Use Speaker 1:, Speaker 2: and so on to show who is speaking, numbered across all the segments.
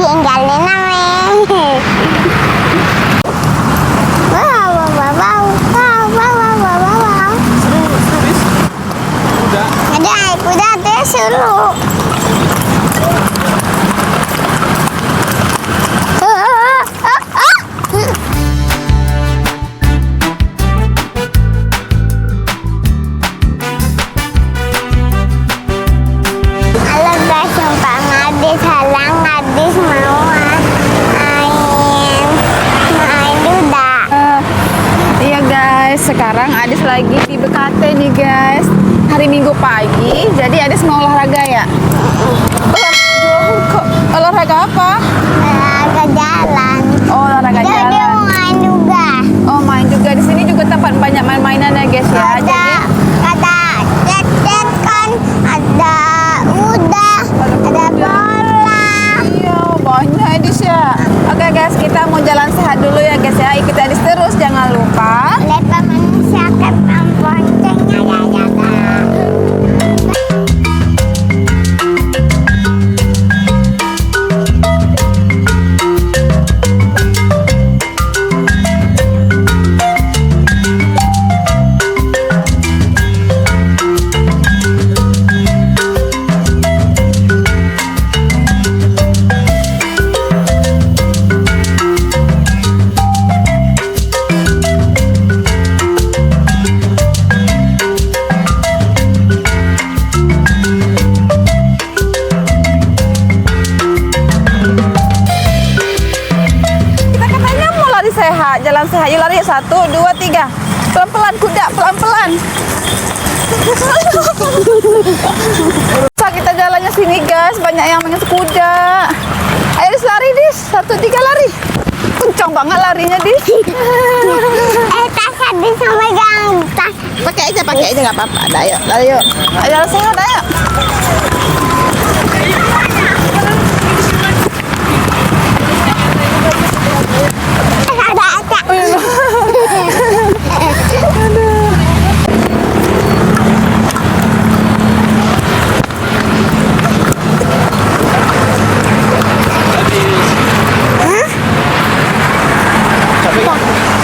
Speaker 1: tinggalin namanya. Wow, wow, wow, wow, wow, wow, wow, wow, wow.
Speaker 2: Seru, bis. Udah.
Speaker 1: Ada kuda tuh seru. Halo guys, sumpah ngadis halang ngadis mau main duda.
Speaker 3: Iya guys, sekarang Adis lagi di BKT nih guys. Hari Minggu pagi, jadi Adis mau olahraga ya? Olahraga apa?
Speaker 1: Olahraga jalan.
Speaker 3: Oh, olahraga
Speaker 1: Jadi
Speaker 3: jalan.
Speaker 1: mau main juga.
Speaker 3: Oh, main juga. Di sini juga tempat banyak main-mainan ya guys ya. Jadi
Speaker 1: Ada jet kan, ada udah, ada bola.
Speaker 3: iya, banyak Adis ya. Oke guys, kita mau jalan sehat dulu ya guys ya. Ikuti Adis terus, jangan lupa.
Speaker 1: Lepas manusia kepang boncengnya ya kan.
Speaker 3: Kita katanya mau lari sehat, jalan sehat. Yuk lari, 1, 2, 3. Pelan-pelan kuda, pelan-pelan. Susah kita jalannya sini guys, banyak yang main kuda. Ayo Dis lari Dis, 1, 3 lari. Kencang banget larinya Dis.
Speaker 1: Tas habis sama yang tas.
Speaker 3: Pakai aja nggak apa-apa. Ayo, lari yuk. Ayo jalan sehat, ayo.
Speaker 1: Ada.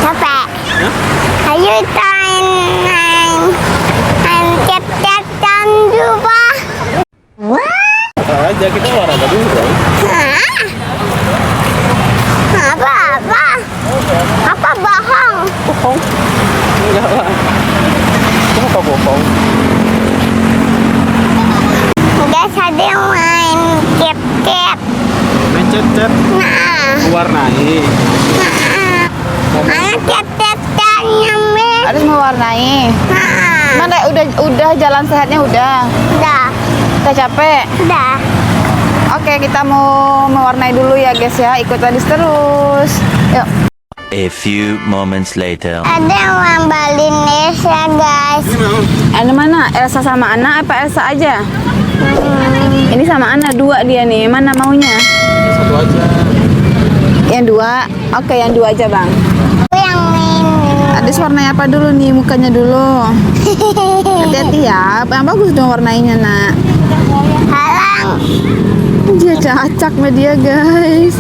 Speaker 1: Capek. Ayo kita main cep-cepan juga.
Speaker 2: Aja kita olahraga dulu dong.
Speaker 1: Apa? Apa bohong?
Speaker 2: Bohong. Enggak lah. Kenapa bohong?
Speaker 1: Guys, ada yang main cep-cep.
Speaker 2: Main cet-cet
Speaker 1: Nah,
Speaker 2: warnai.
Speaker 1: ayo cep-cepan nyambil.
Speaker 3: Adis mau warnai.
Speaker 1: Nah,
Speaker 3: Mana udah jalan sehatnya udah.
Speaker 1: udah.
Speaker 3: Udah capek.
Speaker 1: Udah.
Speaker 3: Oke, kita mau mewarnai dulu ya guys ya. Ikut Adis terus. Yuk.
Speaker 4: A few moments later.
Speaker 1: Ada yang balin Elsa guys.
Speaker 3: Ada mana? Elsa sama Anna apa Elsa aja? Ini sama Anna, 2 dia nih. Mana maunya?
Speaker 2: Satu aja.
Speaker 3: Yang 2. Oke, yang 2 aja bang.
Speaker 1: Aku yang ini.
Speaker 3: Adis warnai apa dulu nih? Mukanya dulu. Hati-hati ya. Yang bagus dong warnainya nak.
Speaker 1: Halang.
Speaker 3: Dia cacak sama dia guys.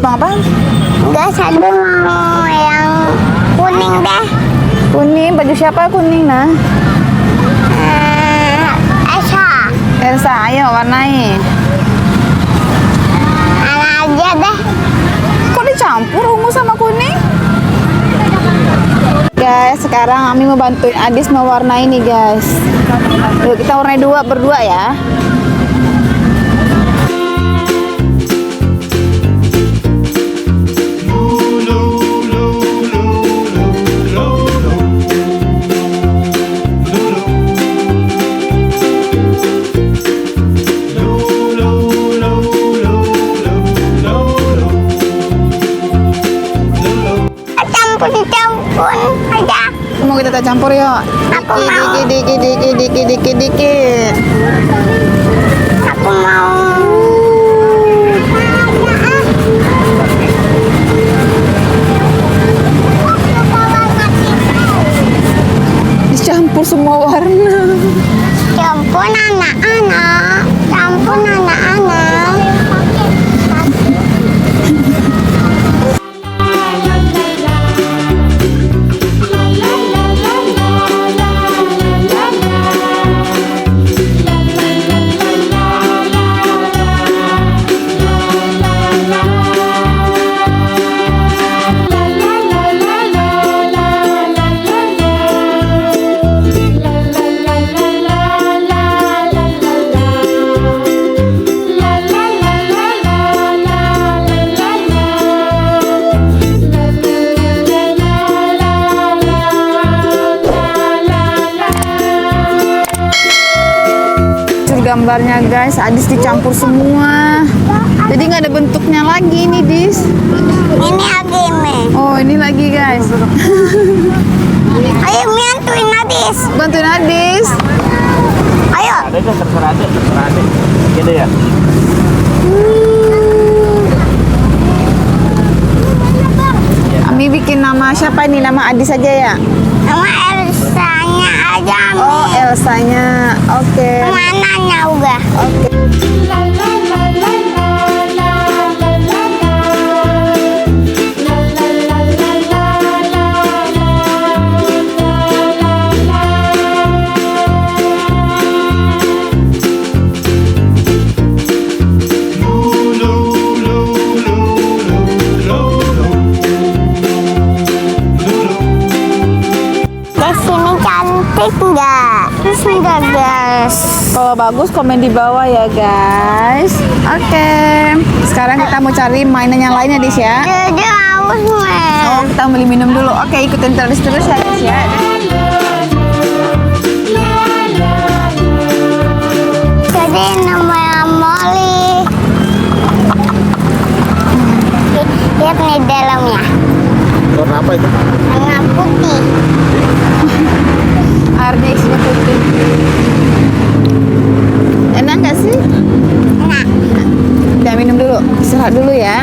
Speaker 3: Bang apa?
Speaker 1: Guys, ada mau yang kuning deh.
Speaker 3: Kuning, baju siapa kuning nah?
Speaker 1: Elsa.
Speaker 3: Elsa, ayo warnai.
Speaker 1: Ana aja deh.
Speaker 3: Kok dicampur ungu sama kuning? Guys, sekarang Ami mau bantuin Adis mewarnai nih guys. Yuk kita warnai berdua ya.
Speaker 1: campur aja.
Speaker 3: Mau kita campur yuk.
Speaker 1: Aku
Speaker 3: Dikit,
Speaker 1: mau.
Speaker 3: dikit, dikit, dikit, dikit, dikit.
Speaker 1: Aku mau.
Speaker 3: Dicampur semua warna.
Speaker 1: Campur anak-anak. Campur anak-anak.
Speaker 3: Gambarnya guys, Adis dicampur semua. Jadi nggak ada bentuknya lagi nih, Dis.
Speaker 1: Ini agame.
Speaker 3: Oh, ini lagi guys.
Speaker 1: Ayo bantuin Adis.
Speaker 3: Bantuin Adis.
Speaker 1: Ayo.
Speaker 2: Ada tuh terserah adek. Gitu ya.
Speaker 3: Ami bikin nama siapa nih? Nama Adis aja ya?
Speaker 1: Nama Elsanya aja.
Speaker 3: Oh, Elsanya. Oke.
Speaker 1: Mananya uga. Sini cantik nggak? Sudah guys.
Speaker 3: Kalau bagus komen di bawah ya guys. Oke. Sekarang kita mau cari mainan yang lainnya, Dis ya.
Speaker 1: Jadi haus men.
Speaker 3: Oh, kita beli minum dulu. Oke, ikutin terus ya guys ya.
Speaker 1: Jadi namanya Molly. Lihat nih dalamnya.
Speaker 2: Warna apa itu?
Speaker 1: Warna putih.
Speaker 3: Airnya isinya putih. Enak nggak sih?
Speaker 1: Nah,
Speaker 3: Udah minum dulu. Istirahat dulu ya.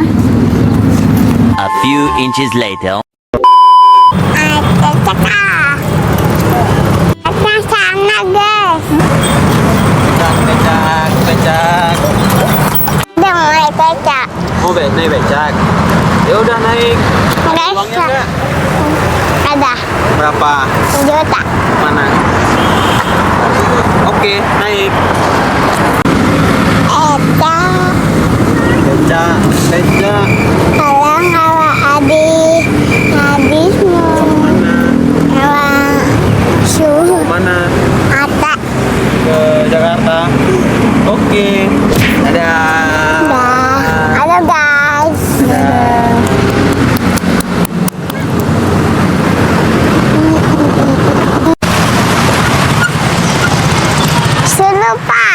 Speaker 4: A few inches later.
Speaker 1: cek ah. Ceknya sana guys.
Speaker 2: Becak.
Speaker 1: Udah mulai becak.
Speaker 2: Oh, naik becak. Ya udah naik.
Speaker 1: Guys,
Speaker 2: Uangnya enggak?
Speaker 1: ada
Speaker 2: Berapa?
Speaker 1: 1 juta.
Speaker 2: Mana? Oke, naik. Becak.
Speaker 1: Kalau Adis mau
Speaker 2: Mana?
Speaker 1: suhu
Speaker 2: Mana?
Speaker 1: Ata.
Speaker 2: Ke Jakarta. Oke. Dadah.
Speaker 1: Halo guys. Selupa.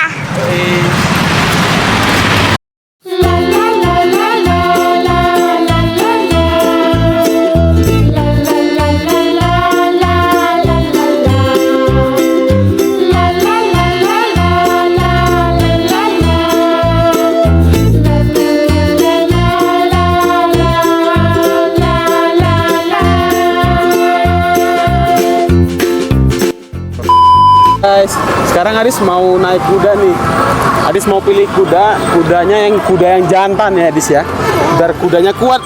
Speaker 2: Guys, sekarang Adis mau naik kuda nih. Adis mau pilih kudanya yang kuda yang jantan ya Adis ya. Biar kudanya kuat.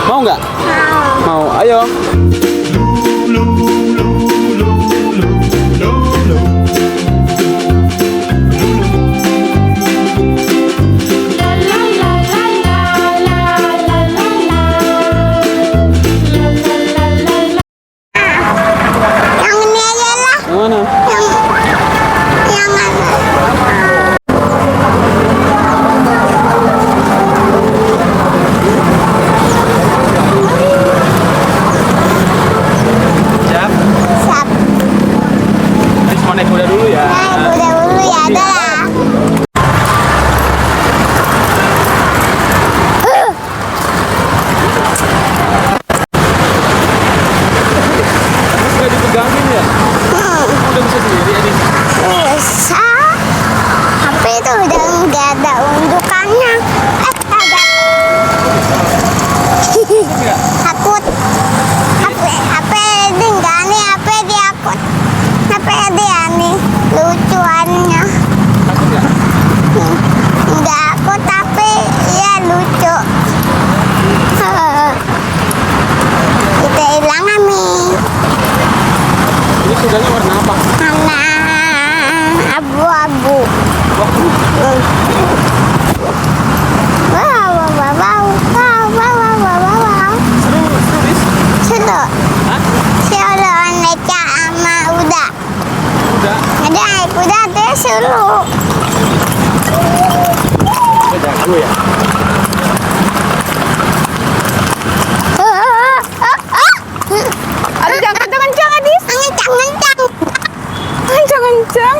Speaker 2: Mau nggak? Mau. Ayo.
Speaker 1: Yang ini aja lah.
Speaker 2: Yang mana?
Speaker 1: Yang mana?
Speaker 2: kudanya warna apa?
Speaker 1: Warna abu-abu. Wow, wow, wow, wow, wow, wow, wow, wow, wow.
Speaker 2: Seru, Dis.
Speaker 1: Seru.
Speaker 2: Hah?
Speaker 1: Seru aneka sama kuda.
Speaker 2: Kuda.
Speaker 1: Ada kuda tuh seru.
Speaker 2: Jago ya.
Speaker 3: Aduh, jangan kencang-kencang, Adis.
Speaker 1: Kencang-kencang.
Speaker 3: Kencang-kencang.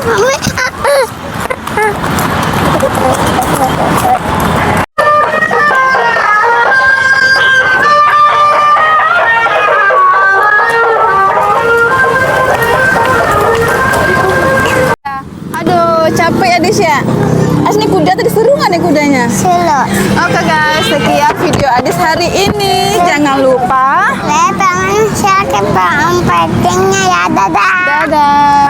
Speaker 3: Aduh, capek Adis ya. Nih kuda tadi seru nggak nih kudanya?
Speaker 1: Seru.
Speaker 3: Oke guys, sekian video Adis hari ini. Jangan lupa
Speaker 1: Saya pengen share ke pentingnya ya. Dadah.
Speaker 3: dadah.